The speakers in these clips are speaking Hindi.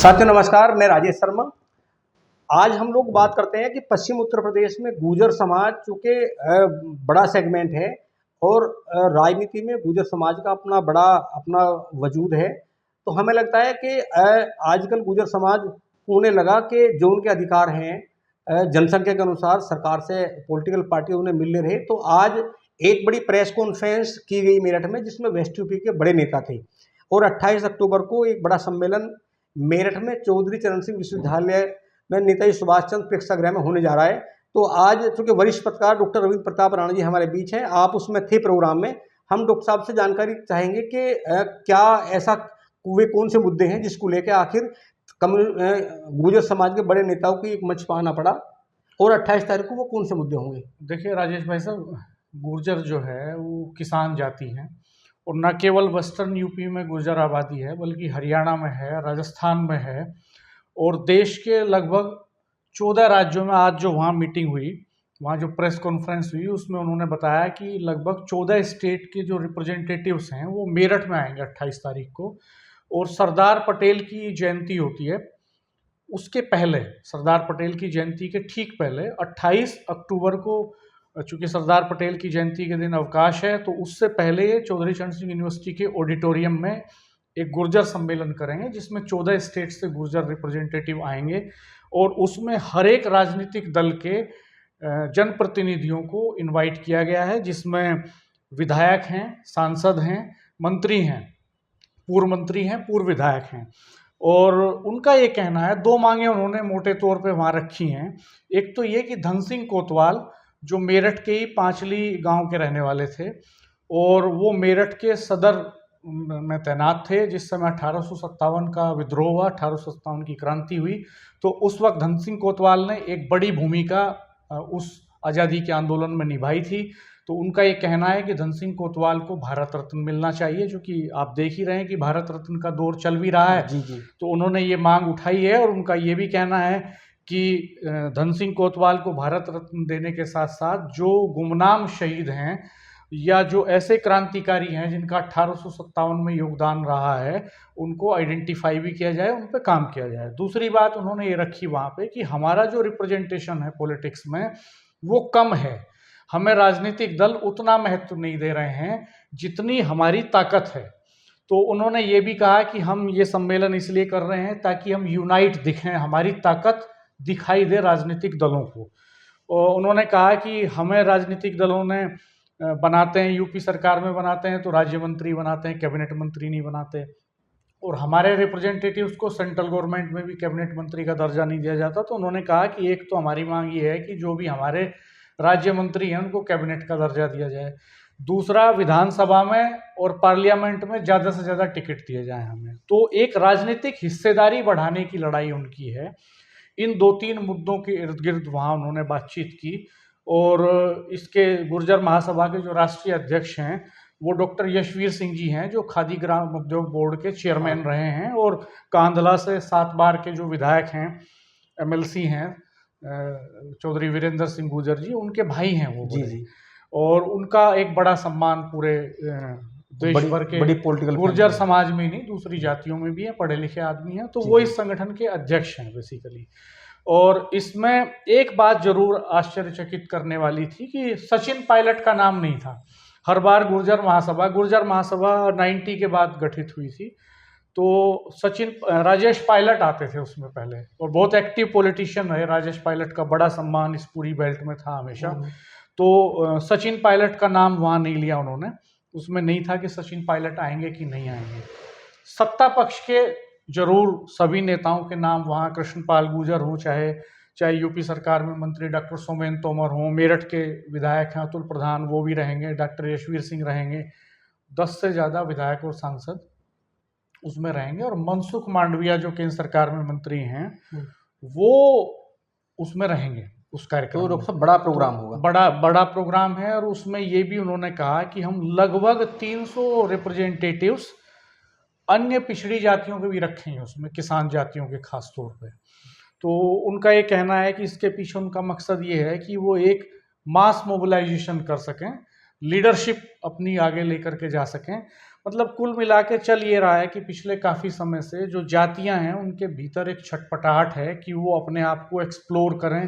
साथियों नमस्कार, मैं राजेश शर्मा। आज हम लोग बात करते हैं कि पश्चिम उत्तर प्रदेश में गुर्जर समाज चूँकि बड़ा सेगमेंट है और राजनीति में गुर्जर समाज का अपना वजूद है। तो हमें लगता है कि आजकल गुर्जर समाज उन्हें लगा कि जो उनके अधिकार हैं जनसंख्या के अनुसार सरकार से पॉलिटिकल पार्टी उन्हें मिल नहीं रहे। तो आज एक बड़ी प्रेस कॉन्फ्रेंस की गई मेरठ में, जिसमें वेस्ट यूपी के बड़े नेता थे और 28 अक्टूबर को एक बड़ा सम्मेलन मेरठ में चौधरी चरण सिंह विश्वविद्यालय में नेताजी सुभाष चंद्र प्रेक्षागृह में होने जा रहा है। तो आज चूँकि वरिष्ठ पत्रकार डॉक्टर रविंद्र प्रताप राणा जी हमारे बीच हैं, आप उसमें थे प्रोग्राम में। हम डॉक्टर साहब से जानकारी चाहेंगे कि क्या ऐसा वे कौन से मुद्दे हैं जिसको लेकर आखिर गुर्जर समाज के बड़े नेताओं की एक मंच पाना पड़ा, और 28 तारीख को वो कौन से मुद्दे होंगे? देखिए राजेश भाई साहब, गुर्जर जो है वो किसान जाति है और न केवल वेस्टर्न यूपी में गुर्जर आबादी है, बल्कि हरियाणा में है, राजस्थान में है और देश के लगभग 14 राज्यों में आज जो वहाँ मीटिंग हुई, वहाँ जो प्रेस कॉन्फ्रेंस हुई, उसमें उन्होंने बताया कि लगभग 14 स्टेट के जो रिप्रेजेंटेटिव्स हैं वो मेरठ में आएंगे 28 तारीख को। और सरदार पटेल की जयंती होती है, उसके पहले, सरदार पटेल की जयंती के ठीक पहले 28 अक्टूबर को, चूँकि सरदार पटेल की जयंती के दिन अवकाश है, तो उससे पहले ये चौधरी चरण सिंह यूनिवर्सिटी के ऑडिटोरियम में एक गुर्जर सम्मेलन करेंगे, जिसमें 14 स्टेट से गुर्जर रिप्रेजेंटेटिव आएंगे और उसमें हर एक राजनीतिक दल के जनप्रतिनिधियों को इनवाइट किया गया है, जिसमें विधायक हैं, सांसद हैं, मंत्री हैं, पूर्व मंत्री हैं, पूर्व विधायक हैं। और उनका ये कहना है, दो मांगे उन्होंने मोटे तौर पे वहाँ रखी हैं। एक तो ये कि धन सिंह कोतवाल जो मेरठ के ही पांचली गांव के रहने वाले थे और वो मेरठ के सदर में तैनात थे जिस समय 1857 का विद्रोह हुआ, 1857 की क्रांति हुई। तो उस वक्त धन सिंह कोतवाल ने एक बड़ी भूमिका उस आज़ादी के आंदोलन में निभाई थी। तो उनका ये कहना है कि धन सिंह कोतवाल को भारत रत्न मिलना चाहिए, जो कि आप देख ही रहे हैं कि भारत रत्न का दौर चल भी रहा है। जी जी। तो उन्होंने ये मांग उठाई है और उनका ये भी कहना है कि धन सिंह कोतवाल को भारत रत्न देने के साथ साथ जो गुमनाम शहीद हैं या जो ऐसे क्रांतिकारी हैं जिनका 1857 में योगदान रहा है, उनको आइडेंटिफाई भी किया जाए, उन पर काम किया जाए। दूसरी बात उन्होंने ये रखी वहाँ पे कि हमारा जो रिप्रेजेंटेशन है पॉलिटिक्स में वो कम है, हमें राजनीतिक दल उतना महत्व नहीं दे रहे हैं जितनी हमारी ताकत है। तो उन्होंने ये भी कहा कि हम ये सम्मेलन इसलिए कर रहे हैं ताकि हम यूनाइट दिखें, हमारी ताकत दिखाई दे राजनीतिक दलों को। और उन्होंने कहा कि हमें राजनीतिक दलों ने बनाते हैं, यूपी सरकार में बनाते हैं तो राज्य मंत्री बनाते हैं, कैबिनेट मंत्री नहीं बनाते, और हमारे रिप्रेजेंटेटिव्स को सेंट्रल गवर्नमेंट में भी कैबिनेट मंत्री का दर्जा नहीं दिया जाता। तो उन्होंने कहा कि एक तो हमारी मांग ये है कि जो भी हमारे राज्य मंत्री हैं उनको कैबिनेट का दर्जा दिया जाए, दूसरा विधानसभा में और पार्लियामेंट में ज़्यादा से ज़्यादा टिकट दिए जाए हमें। तो एक राजनीतिक हिस्सेदारी बढ़ाने की लड़ाई उनकी है। इन दो तीन मुद्दों के इर्द गिर्द वहाँ उन्होंने बातचीत की। और इसके गुर्जर महासभा के जो राष्ट्रीय अध्यक्ष हैं वो डॉक्टर यशवीर सिंह जी हैं, जो खादी ग्राम उद्योग बोर्ड के चेयरमैन रहे हैं और कांधला से 7 बार के जो विधायक हैं, एमएलसी हैं, चौधरी वीरेंद्र सिंह गुर्जर जी, उनके भाई हैं वो। जी जी। और उनका एक बड़ा सम्मान पूरे देश भर के बड़ी पॉलिटिकल गुर्जर समाज में नहीं, दूसरी जातियों में भी है, पढ़े लिखे आदमी हैं। तो वो इस संगठन के अध्यक्ष हैं बेसिकली। और इसमें एक बात जरूर आश्चर्यचकित करने वाली थी कि सचिन पायलट का नाम नहीं था। हर बार गुर्जर महासभा 90 के बाद गठित हुई थी, तो राजेश पायलट आते थे उसमें पहले, और बहुत एक्टिव पॉलिटिशियन रहे। राजेश पायलट का बड़ा सम्मान इस पूरी बेल्ट में था हमेशा। तो सचिन पायलट का नाम वहाँ नहीं लिया उन्होंने, उसमें नहीं था कि सचिन पायलट आएंगे कि नहीं आएंगे। सत्ता पक्ष के जरूर सभी नेताओं के नाम वहाँ, कृष्णपाल गुर्जर हो, चाहे यूपी सरकार में मंत्री डॉक्टर सोमेन तोमर हो, मेरठ के विधायक हैं अतुल प्रधान, वो भी रहेंगे, डॉक्टर यशवीर सिंह रहेंगे, 10 से ज़्यादा विधायक और सांसद उसमें रहेंगे। और मनसुख मांडविया जो केंद्र सरकार में मंत्री हैं वो उसमें रहेंगे उस कार्यक्रम। तो बड़ा प्रोग्राम होगा, बड़ा प्रोग्राम है। और उसमें ये भी उन्होंने कहा कि हम लगभग 300 रिप्रेजेंटेटिव्स अन्य पिछड़ी जातियों के भी रखेंगे उसमें, किसान जातियों के खास तौर पे। तो उनका ये कहना है कि इसके पीछे उनका मकसद ये है कि वो एक मास मोबिलाइजेशन कर सकें, लीडरशिप अपनी आगे लेकर के जा सकें। मतलब कुल मिला के चल ये रहा है कि पिछले काफ़ी समय से जो जातियां हैं उनके भीतर एक छटपटाहट है कि वो अपने आप को एक्सप्लोर करें,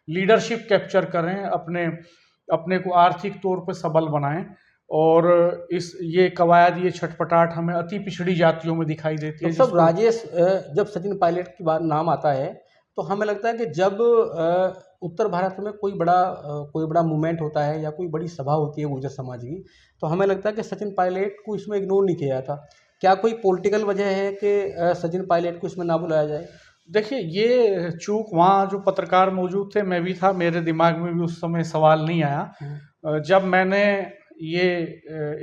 लीडरशिप कैप्चर करें, अपने अपने को आर्थिक तौर पे सबल बनाएं। और इस ये कवायद, ये छटपटाहट हमें अति पिछड़ी जातियों में दिखाई देती है। तो सब राजेश, जब सचिन पायलट की बात नाम आता है तो हमें लगता है कि जब उत्तर भारत में कोई बड़ा मूवमेंट होता है या कोई बड़ी सभा होती है गुर्जर समाज की, तो हमें लगता है कि सचिन पायलट को इसमें इग्नोर नहीं किया जाता। क्या कोई पॉलिटिकल वजह है कि सचिन पायलट को इसमें ना बुलाया जाए? देखिए, ये चूक वहाँ जो पत्रकार मौजूद थे, मैं भी था, मेरे दिमाग में भी उस समय सवाल नहीं आया। जब मैंने ये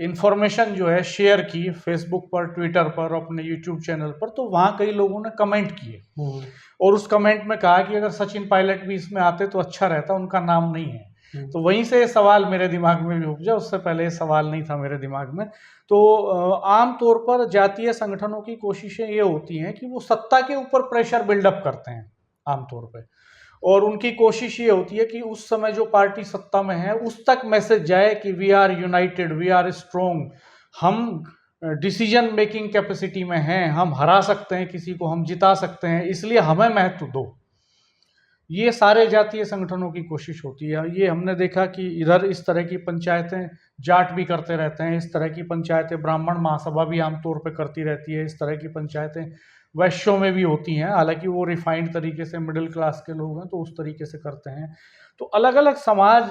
इंफॉर्मेशन जो है शेयर की फेसबुक पर, ट्विटर पर, अपने यूट्यूब चैनल पर, तो वहाँ कई लोगों ने कमेंट किए और उस कमेंट में कहा कि अगर सचिन पायलट भी इसमें आते तो अच्छा रहता, उनका नाम नहीं है। तो वहीं से ये सवाल मेरे दिमाग में भी उपजा, उससे पहले ये सवाल नहीं था मेरे दिमाग में। तो आम तौर पर जातीय संगठनों की कोशिशें ये होती हैं कि वो सत्ता के ऊपर प्रेशर बिल्डअप करते हैं आम तौर पे, और उनकी कोशिश ये होती है कि उस समय जो पार्टी सत्ता में है उस तक मैसेज जाए कि we are united, we are strong, हम डिसीजन मेकिंग कैपेसिटी में हैं, हम हरा सकते हैं किसी को, हम जिता सकते हैं, इसलिए हमें महत्व दो। ये सारे जातीय संगठनों की कोशिश होती है। ये हमने देखा कि इधर इस तरह की पंचायतें जाट भी करते रहते हैं, इस तरह की पंचायतें ब्राह्मण महासभा भी आमतौर पर करती रहती है, इस तरह की पंचायतें वैश्यों में भी होती हैं, हालांकि वो रिफाइंड तरीके से मिडिल क्लास के लोग हैं तो उस तरीके से करते हैं। तो अलग अलग समाज,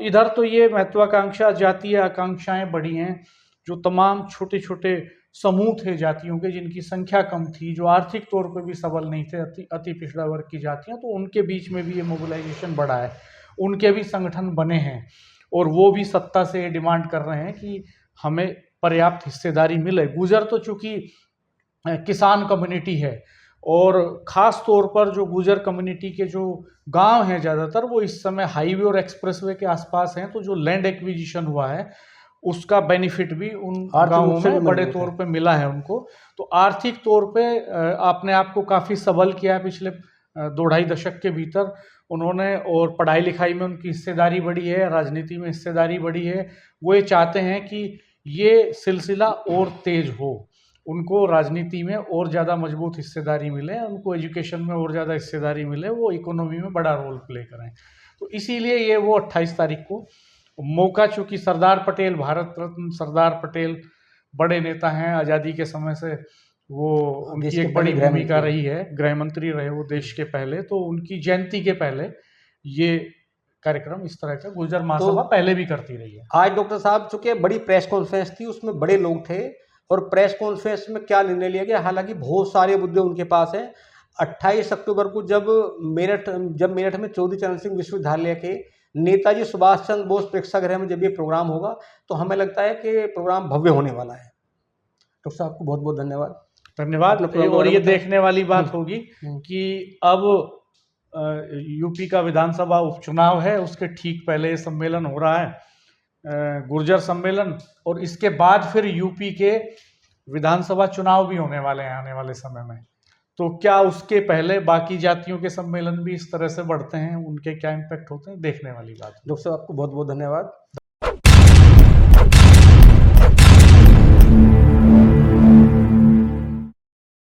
इधर तो ये महत्वाकांक्षा, जातीय आकांक्षाएं बढ़ी हैं, जो तमाम छोटे छोटे समूह थे जातियों के जिनकी संख्या कम थी, जो आर्थिक तौर पर भी सबल नहीं थे, अति पिछड़ा वर्ग की जातियां, तो उनके बीच में भी ये मोबिलाइजेशन बढ़ा है, उनके भी संगठन बने हैं और वो भी सत्ता से डिमांड कर रहे हैं कि हमें पर्याप्त हिस्सेदारी मिले। गुर्जर तो चूंकि किसान कम्युनिटी है और ख़ास तौर पर जो गुर्जर कम्युनिटी के जो गांव हैं ज़्यादातर, वो इस समय हाईवे और एक्सप्रेसवे के आसपास हैं, तो जो लैंड एक्विजिशन हुआ है उसका बेनिफिट भी उन गांवों में बड़े तौर पे मिला है उनको। तो आर्थिक तौर पे अपने आप को काफ़ी सबल किया है पिछले 2-2.5 दशक के भीतर उन्होंने, और पढ़ाई लिखाई में उनकी हिस्सेदारी बढ़ी है, राजनीति में हिस्सेदारी बढ़ी है। वो ये चाहते हैं कि ये सिलसिला और तेज हो, उनको राजनीति में और ज़्यादा मजबूत हिस्सेदारी मिले, उनको एजुकेशन में और ज़्यादा हिस्सेदारी मिले, वो इकोनॉमी में बड़ा रोल प्ले करें। तो इसीलिए ये वो 28 तारीख को मौका, चूँकि सरदार पटेल, भारत रत्न सरदार पटेल बड़े नेता हैं, आज़ादी के समय से वो उनकी एक बड़ी भूमिका रही है, गृह मंत्री रहे वो देश के पहले, तो उनकी जयंती के पहले ये कार्यक्रम इस तरह का गुर्जर महासभा पहले भी करती रही है। आज डॉक्टर साहब, चूंकि बड़ी प्रेस कॉन्फ्रेंस थी, उसमें बड़े लोग थे और प्रेस कॉन्फ्रेंस में क्या निर्णय लिया गया, हालांकि बहुत सारे मुद्दे उनके पास हैं। 28 अक्टूबर को जब मेरठ में चौधरी चरण सिंह विश्वविद्यालय के नेताजी सुभाष चंद्र बोस प्रेक्षागृह में जब ये प्रोग्राम होगा तो हमें लगता है कि प्रोग्राम भव्य होने वाला है। डॉक्टर साहब आपको बहुत बहुत धन्यवाद। और ये देखने वाली बात होगी कि अब यूपी का विधानसभा उपचुनाव है, उसके ठीक पहले सम्मेलन हो रहा है, गुर्जर सम्मेलन, और इसके बाद फिर यूपी के विधानसभा चुनाव भी होने वाले हैं आने वाले समय में। तो क्या उसके पहले बाकी जातियों के सम्मेलन भी इस तरह से बढ़ते हैं, उनके क्या इम्पैक्ट होते हैं, देखने वाली बात। डॉक्टर साहब आपको बहुत बहुत धन्यवाद।